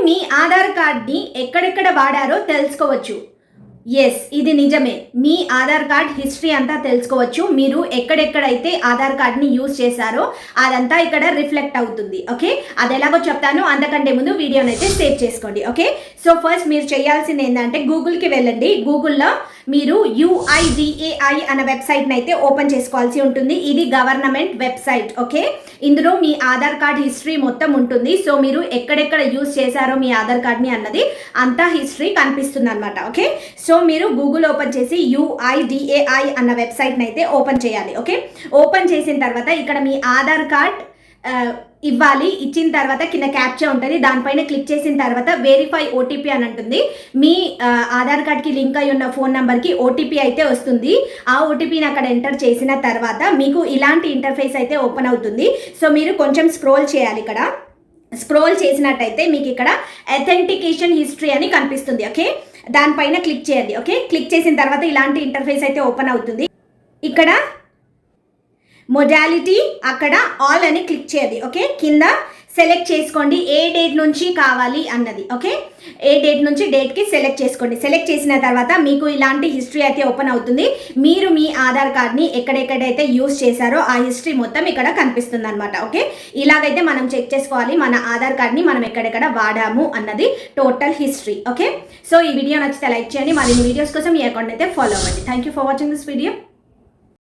మీ ఆధార్ కార్డ్ని ఎక్కడెక్కడ వాడారో తెలుసుకోవచ్చు. ఎస్, ఇది నిజమే. మీ ఆధార్ కార్డ్ హిస్టరీ అంతా తెలుసుకోవచ్చు. మీరు ఎక్కడెక్కడైతే ఆధార్ కార్డ్ని యూజ్ చేశారో అదంతా ఇక్కడ రిఫ్లెక్ట్ అవుతుంది. ఓకే, అది ఎలాగో చెప్తాను. అంతకంటే ముందు వీడియోని అయితే సేవ్ చేసుకోండి. ఓకే, సో ఫస్ట్ మీరు చేయాల్సింది ఏంటంటే గూగుల్కి వెళ్ళండి. గూగుల్లో మీరు UIDAI అనే వెబ్సైట్ని అయితే ఓపెన్ చేసుకోవాల్సి ఉంటుంది. ఇది గవర్నమెంట్ వెబ్సైట్. ఓకే, ఇందులో మీ ఆధార్ కార్డ్ హిస్టరీ మొత్తం ఉంటుంది. సో మీరు ఎక్కడెక్కడ యూజ్ చేశారో మీ ఆధార్ కార్డ్ని అన్నది అంతా హిస్టరీ కనిపిస్తుంది అనమాట. ఓకే, సో మీరు గూగుల్ ఓపెన్ చేసి UIDAI అన్న వెబ్సైట్ని అయితే ఓపెన్ చేయాలి. ఓకే, ఓపెన్ చేసిన తర్వాత ఇక్కడ మీ ఆధార్ కార్డ్ ఇవ్వాలి. ఇచ్చిన తర్వాత కింద క్యాప్చా ఉంటుంది. దానిపైన క్లిక్ చేసిన తర్వాత వెరిఫై OTP అని ఉంటుంది. మీ ఆధార్ కార్డ్కి లింక్ అయి ఉన్న ఫోన్ నెంబర్కి OTP అయితే వస్తుంది. ఆ OTPని అక్కడ ఎంటర్ చేసిన తర్వాత మీకు ఇలాంటి ఇంటర్ఫేస్ అయితే ఓపెన్ అవుతుంది. సో మీరు కొంచెం స్క్రోల్ చేయాలి. ఇక్కడ స్క్రోల్ చేసినట్టయితే మీకు ఇక్కడ అథెంటికేషన్ హిస్టరీ అని కనిపిస్తుంది. ఓకే, దానిపైన క్లిక్ చేయండి. ఓకే, క్లిక్ చేసిన తర్వాత ఇలాంటి ఇంటర్ఫేస్ అయితే ఓపెన్ అవుతుంది. ఇక్కడ మొడాలిటీ అక్కడ ఆల్ అని క్లిక్ చేయండి. ఓకే, కింద సెలెక్ట్ చేసుకోండి ఏ డేట్ నుంచి కావాలి అన్నది. ఓకే, ఏ డేట్ నుంచి డేట్కి సెలెక్ట్ చేసుకోండి. సెలెక్ట్ చేసిన తర్వాత మీకు ఇలాంటి హిస్టరీ అయితే ఓపెన్ అవుతుంది. మీరు మీ ఆధార్ కార్డ్ని ఎక్కడెక్కడైతే యూజ్ చేశారో ఆ హిస్టరీ మొత్తం ఇక్కడ కనిపిస్తుంది అనమాట. ఓకే, ఇలాగైతే మనం చెక్ చేసుకోవాలి మన ఆధార్ కార్డ్ని మనం ఎక్కడెక్కడ వాడాము అన్నది టోటల్ హిస్టరీ. ఓకే, సో ఈ వీడియో నచ్చితే లైక్ చేయండి. మరిన్ని వీడియోస్ కోసం ఈ అకౌంట్ అయితే ఫాలో అవ్వండి. Thank you for watching this video.